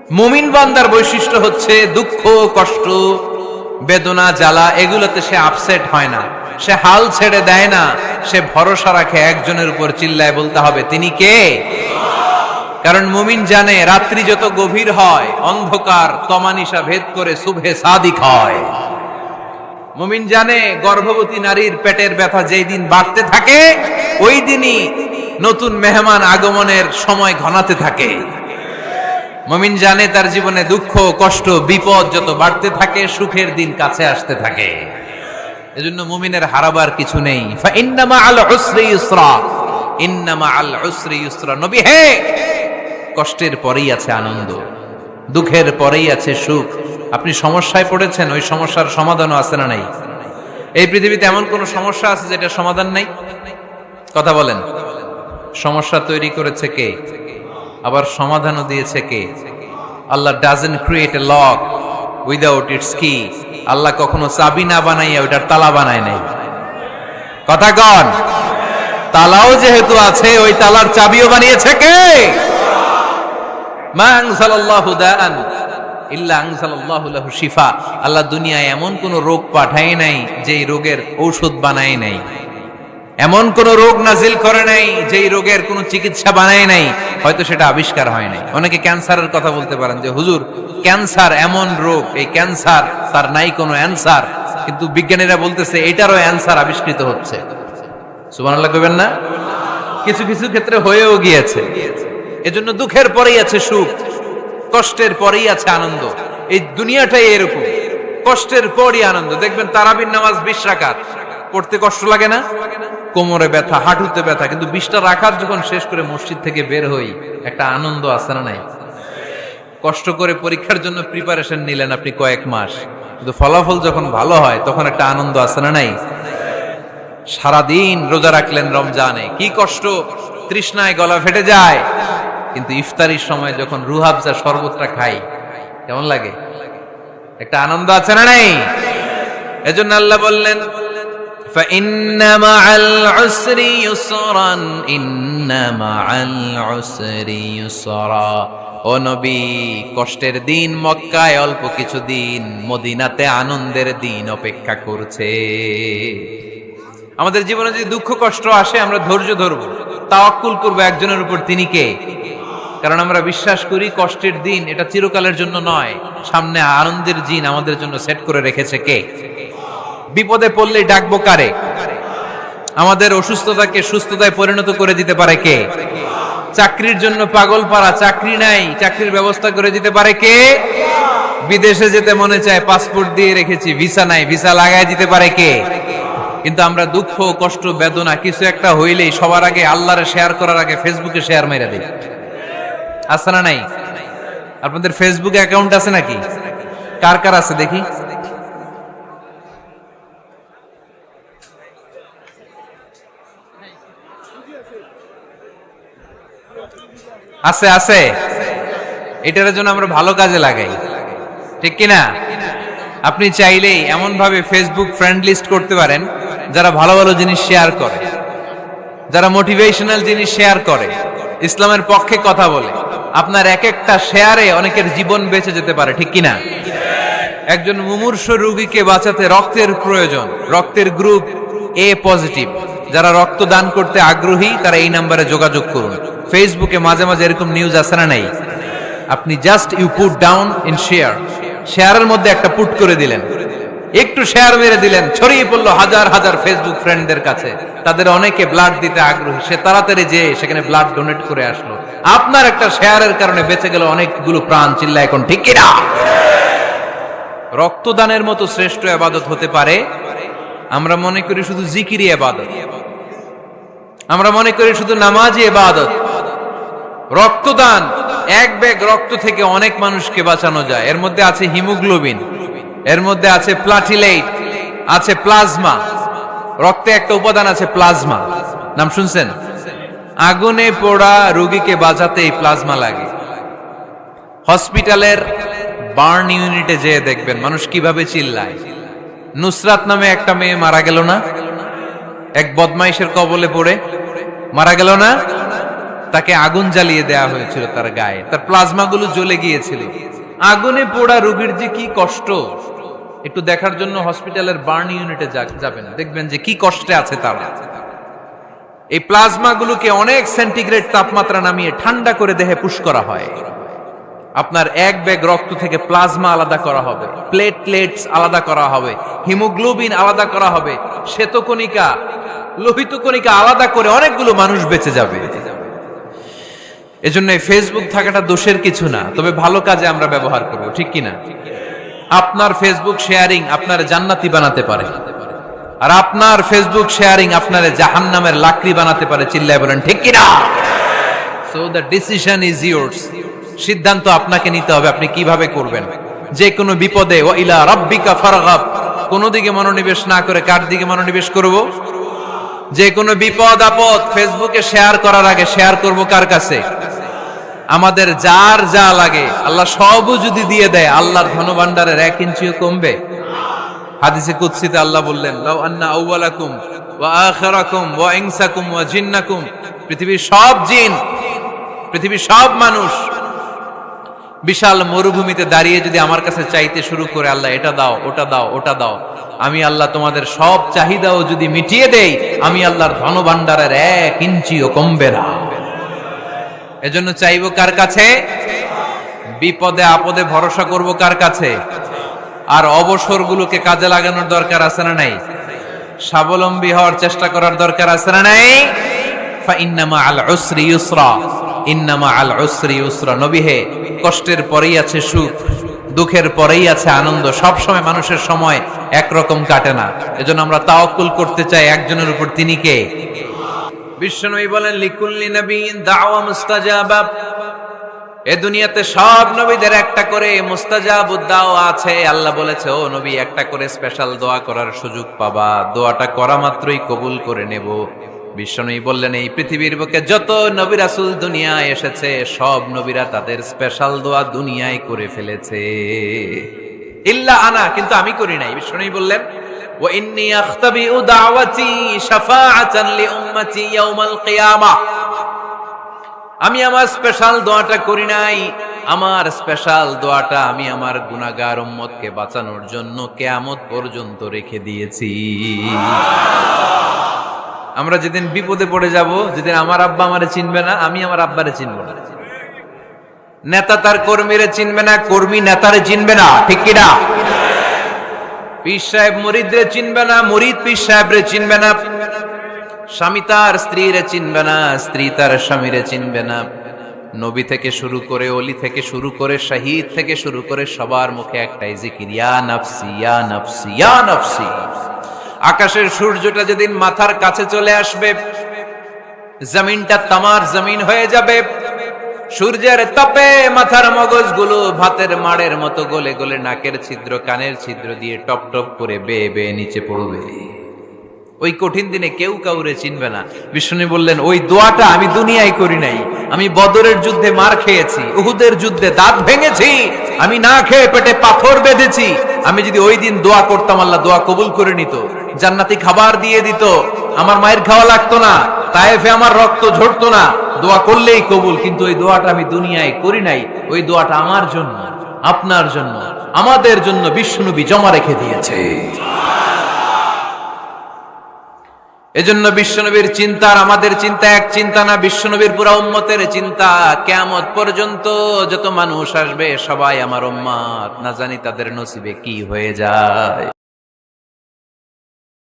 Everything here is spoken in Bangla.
মুমিন বান্দার বৈশিষ্ট্য হচ্ছে দুঃখ, কষ্ট, বেদনা, জ্বালা এগুলোতে সে আপসেট হয় না, সে হাল ছেড়ে দেয় না, সে ভরসা রাখে একজনের উপর, চিল্লায় বলতে হবে তিনি কে। কারণ মুমিন জানে রাত্রি যত গভীর হয় অন্ধকার তমানিসা ভেদ করে সুবহে সাদিক হয়। মুমিন জানে গর্ভবতী নারীর পেটের ব্যথা যেই দিন বাড়তে থাকে ওই দিনই নতুন মেহমান আগমনের সময় ঘনাতে থাকে। মুমিন জানে তার জীবনে দুঃখ, কষ্ট, বিপদ যত বাড়তে থাকে সুখের দিন কাছে আসতে থাকে। এজন্য মুমিনের হারাবার কিছু নেই। ফা ইন্না মাআল উসরি ইউসরা, ইন্না মাআল উসরি ইউসরা। নবী হে, কষ্টের পরেই আছে আনন্দ, দুঃখের পরেই আছে সুখ। আপনি সমস্যায় পড়েছেন, ওই সমস্যার সমাধানও আছে না নাই? এই পৃথিবীতে এমন কোন সমস্যা আছে যেটা সমাধান নাই? কথা বলেন। সমস্যা তৈরি করেছে কে? আবার সমাধানও দিয়েছে কে? Allah doesn't create a lock without its key. Allah কখনো চাবি না বানাইয়া ওইটার তালা বানায় নাই। কথা কন। তালাও যেহেতু আছে ওই তালার চাবিও বানিয়েছে কে? মা আনজালাল্লাহু দাআন ইল্লা আনজালাল্লাহু লাহু শিফা। আল্লাহ দুনিয়ায় এমন কোন রোগ পাঠায় নাই যেই রোগের ঔষধ বানায় নাই, এমন কোন রোগ নাজিল করে নাই যেই রোগের কোন চিকিৎসা বানায় নাই, হয়তো সেটা আবিষ্কার হয় নাই। অনেকে ক্যান্সারের কথা বলতে পারেন যে হুজুর ক্যান্সার এমন রোগ, এই ক্যান্সার তার নাই কোনো অ্যানসার, কিন্তু বিজ্ঞানীরা বলতেছে এটারও অ্যানসার আবিষ্কৃত হচ্ছে। সুবহানাল্লাহ কইবেন না? কিছু কিছু ক্ষেত্রে হয়েও গিয়েছে। এজন্য দুঃখের পরেই আছে সুখ, কষ্টের পরেই আছে আনন্দ। এই দুনিয়াটাই এরকম, কষ্টের পরই আনন্দ। দেখবেন তারাবির নামাজ 20 রাকাত পড়তে কষ্ট লাগে না? কোমরে ব্যথা, হাঁটুতে ব্যথা, কিন্তু 20টা রাকাত যখন শেষ করে মসজিদ থেকে বের হই একটা আনন্দ আছে না নাই? কষ্ট করে পরীক্ষার জন্য প্রিপারেশন নিলেন আপনি কয়েক মাস, কিন্তু ফলাফল যখন ভালো হয় তখন একটা আনন্দ আছে না নাই? সারাদিন রোজা রাখলেন রমজানে, কি কষ্ট, তৃষ্ণায় গলা ফেটে যায়, কিন্তু ইফতারির সময় যখন রুহাবজা শরবতটা খাই কেমন লাগে? একটা আনন্দ আছে না নাই? এজন্য আল্লাহ বললেন ফাইন্না মাআল উসরি ইউসরান, ইন্না মাআল উসরি ইউসরা। ও নবী, কষ্টের দিন মক্কায় অল্প কিছু দিন, মদিনাতে আনন্দের দিন অপেক্ষা করছে। আমাদের জীবনে যদি দুঃখ কষ্ট আসে আমরা ধৈর্য ধরবো, তাওয়াক্কুল করবো একজনের উপর, তিনি কে? কারণ আমরা বিশ্বাস করি কষ্টের দিন এটা চিরকালের জন্য নয়, সামনে আনন্দের দিন আমাদের জন্য সেট করে রেখেছে কে? বিপদে পড়লে ডাকবো কারে? আমাদের অসুস্থতাকে সুস্থতায় পরিণত করে দিতে পারে কে? চাকরির জন্য পাগল পারা, চাকরি নাই, চাকরির ব্যবস্থা করে দিতে পারে কে? বিদেশে যেতে মনে চায়, পাসপোর্ট দিয়ে রেখেছি, ভিসা নাই, ভিসা লাগায় দিতে পারে কে? কিন্তু আমরা দুঃখ, কষ্ট, বেদনা কিছু একটা হইলেই সবার আগে আল্লাহরে শেয়ার করার আগে ফেসবুকে শেয়ার মেরে দিই। আছে না নাই? আপনাদের ফেসবুকে অ্যাকাউন্ট আছে নাকি? কার কার আছে দেখি? আছে আছে। এটার জন্য আমরা ভালো কাজে লাগাই, ঠিক কিনা? আপনি চাইলেই এমন ভাবে ফেসবুক ফ্রেন্ড লিস্ট করতে পারেন যারা ভালো ভালো জিনিস শেয়ার করে, যারা মোটিভেশনাল জিনিস শেয়ার করে, ইসলামের পক্ষে কথা বলে। আপনার এক একটা শেয়ারে অনেকের জীবন বেঁচে যেতে পারে, ঠিক কিনা? একজন মুমূর্ষু রোগীকে বাঁচাতে রক্তের প্রয়োজন, রক্তের গ্রুপ এ পজিটিভ। যারা রক্ত দান করতে আগ্রহী তারা এই নাম্বারে যোগাযোগ করুন। ফেসবুকে মাঝে মাঝে এরকম নিউজ আসে না নাই? আপনি just you put down in share, শেয়ারের মধ্যে একটা পুট করে দিলেন, একটু শেয়ার মেরে দিলেন, ছড়িয়ে পড়লো হাজার হাজার ফেসবুক ফ্রেন্ডদের কাছে। তাদের অনেকে ব্লাড দিতে আগ্রহী, সে তাড়াতাড়ি যেয়ে সেখানে ব্লাড ডোনেট করে আসলো। আপনার একটা শেয়ারের কারণে বেঁচে গেল অনেকগুলো প্রাণ, চিল্লা এখন ঠিক কিনা? রক্তদানের মতো শ্রেষ্ঠ ইবাদত হতে পারে? আমরা মনে করি শুধু জিকিরি ইবাদত, আমরা মনে করি শুধু নামাজি ইবাদত। রক্তদান, এক ব্যাগ রক্ত থেকে অনেক মানুষকে বাঁচানো যায়। এর মধ্যে আছে হিমোগ্লোবিন, এর মধ্যে আছে প্লাটিলেট, আছে প্লাজমা। রক্তে একটা উপাদান আছে প্লাজমা, নাম শুনছেন? আগুনে পোড়া রোগীকে বাঁচাতে এই প্লাজমা লাগে। হসপিটালের বার্ন ইউনিটে যেয়ে দেখবেন মানুষ কিভাবে চিল্লায়। নুসরাত নামে একটা মেয়ে মারা গেল না? এক বদমাইশের কবলে পড়ে মারা গেল না? তাকে আগুন জ্বালিয়ে দেওয়া হয়েছিল তার গায়ে, তার প্লাজমাগুলো জ্বলে গিয়েছিল। আগুনে পোড়া রোগীর যে কি কষ্ট, একটু দেখার জন্য হসপিটালের বার্ন ইউনিটে যাবেন, দেখবেন যে কি কষ্টে আছে তারা। এই প্লাজমাগুলোকে অনেক সেন্টিগ্রেড তাপমাত্রা নামিয়ে ঠান্ডা করে দেহে পুশ করা হয়। আপনার এক ব্যাগ রক্ত থেকে প্লাজমা আলাদা করা হবে, প্লেটলেটস আলাদা করা হবে, হিমোগ্লোবিন আলাদা করা হবে, শ্বেতকণিকা, লোহিত কণিকা আলাদা করে অনেকগুলো মানুষ বেঁচে যাবে। এজন্য ফেসবুক থাকাটা দোষের কিছু না, তবে ভালো কাজে আমরা ব্যবহার করব, ঠিক কিনা? আপনার ফেসবুক শেয়ারিং আপনার জান্নাতি বানাতে পারে, আর আপনার ফেসবুক শেয়ারিং আপনার জাহান্নামের লাকড়ি বানাতে পারে। চিল্লায় বলেন ঠিক কিনা? So the decision is yours. সিদ্ধান্ত আপনাকে নিতে হবে, আপনি কিভাবে করবেন। যে কোনো বিপদে ওয়া ইলা রাব্বিকা ফারগাব, কোন দিকে মনোনিবেশ না করে কার দিকে মনোনিবেশ করব? যে কোনো বিপদ আপদ ফেসবুকে শেয়ার করার আগে শেয়ার করব কার কাছে? আমাদের যার যা লাগে আল্লাহ সবও যদি দিয়ে দেয়, আল্লাহর ধনভাণ্ডারের 1 ইঞ্চিও কমবে? হাদিসে কুদসিতে আল্লাহ বললেন, লাউ আন্না আউওয়ালাকুম ওয়া আখিরাকুম ওয়া ইনসাকুম ওয়া জিন্নাকুম, পৃথিবীর সব জিন, পৃথিবীর সব মানুষ বিশাল মরুভূমিতে দাঁড়িয়ে যদি আমার কাছে চাইতে শুরু করে, আল্লাহ এটা দাও, ওটা দাও, ওটা দাও, আমি আল্লাহ তোমাদের সব চাহিদাও যদি মিটিয়ে দেই, আমি আল্লাহর ধনভাণ্ডারের 1 ইঞ্চিও কমবে না। এজন্য চাইবো কার কাছে? বিপদে আপদে ভরসা করব কার কাছে? আর অবসরগুলোকে কাজে লাগানোর দরকার আছে না নাই? স্বাবলম্বী হওয়ার চেষ্টা করার দরকার আছে না নাই? ফা ইন্নামা আল উসরি ইউসরা, ইন্নামা আল উসরি ইউসরা। নবী হে, কষ্টের পরেই আছে সুখ, দুঃখের পরেই আছে আনন্দ। সব সময় মানুষের সময় একরকম কাটে না। এজন্য আমরা তাওয়াক্কুল করতে চাই একজনের উপর, তিনি কে? বিশ্বনবী বলেন, লিকুল্লি নবিয়্যিন দাওয়া মুস্তাজাবা। এই দুনিয়াতে সব নবীদের একটা করে মুস্তাজাবুদ দাওয়া আছে। আল্লাহ বলেছে, ও নবী, একটা করে স্পেশাল দোয়া করার সুযোগ পাবা, দোয়াটা করা মাত্রই কবুল করে নেব। বিশ্বনবী বললেন, এই পৃথিবীর বুকে যত নবী রাসূল দুনিয়ায় এসেছে, সব নবীরা তাদের স্পেশাল দোয়া দুনিয়ায় করে ফেলেছে, ইল্লা আনা, কিন্তু আমি করি নাই। বিশ্বনবী বললেন, ওয়া ইন্নী আখতাবিউ দাওয়াতি শাফাআতান লিউম্মতি ইয়াউমাল কিয়ামাহ। আমি আমার স্পেশাল দোয়াটা করি নাই, আমার স্পেশাল দোয়াটা আমি আমার গুনাহগার উম্মতকে বাঁচানোর জন্য কিয়ামত পর্যন্ত রেখে দিয়েছি। আমরা যেদিন বিপদে পড়ে যাব, যেদিন আমার আব্বা আমারে চিনবে না, আমি আমার আব্বারে চিনব না, নেতা তার কর্মীরে চিনবে না, কর্মী নেতারে চিনবে না, ঠিক কি না? পীর সাহেব মুরিদরে চিনবে না, মুরিদ পীর সাহেবরে চিনবে না, স্বামী তার স্ত্রীরে চিনবে না, স্ত্রী তার স্বামীরে চিনবে না। নবী থেকে শুরু করে, ওলি থেকে শুরু করে, শহীদ থেকে শুরু করে, সবার মুখে একটাই জিকির, ইয়া নাফসি ইয়া নাফসি ইয়া নাফসি। আকাশের সূর্যটা যেদিন মাথার কাছে চলে আসবে, জমিনটা তামার জমিন হয়ে যাবে, সূর্যের তাপে মাথার মগজগুলো ভাতের মাড়ের মতো গলে গলে নাকের ছিদ্র কানের ছিদ্র দিয়ে টপ টপ করে বেয়ে বেয়ে নিচে পড়বে। ওই কঠিন দিনে কেউ কাউরে চিনবে না। বিষ্ণু বললেন, ওই দোয়াটা আমি দুনিয়ায় করি নাই, আমি বদরের যুদ্ধে মার খেয়েছি, উহুদের যুদ্ধে দাঁত ভেঙেছি, আমি না খেয়ে পেটে পাথর বেঁধেছি। আমি যদি ওই দিন দোয়া করতাম, আল্লাহ দোয়া কবুল করে নিত, জান্নাতি খাবার দিয়ে দিত, আমার মায়ের খাওয়া লাগতো না, তায়েফে আমার রক্ত ঝরতো না, দোয়া করলেই কবুল। কিন্তু ওই দোয়াটা আমি দুনিয়ায় করি নাই, ওই দোয়াটা আমার জন্য, আপনার জন্য, আমাদের জন্য বিশ্বনবী জমা রেখে দিয়েছে। এজন্য বিশ্বনবীর চিন্তা আর আমাদের চিন্তা এক চিন্তা না, বিশ্বনবীর পুরা উম্মতের চিন্তা। কিয়ামত পর্যন্ত যত মানুষ আসবে সবাই আমার উম্মত, না জানি তাদের নসিবে কি হয়ে যায়।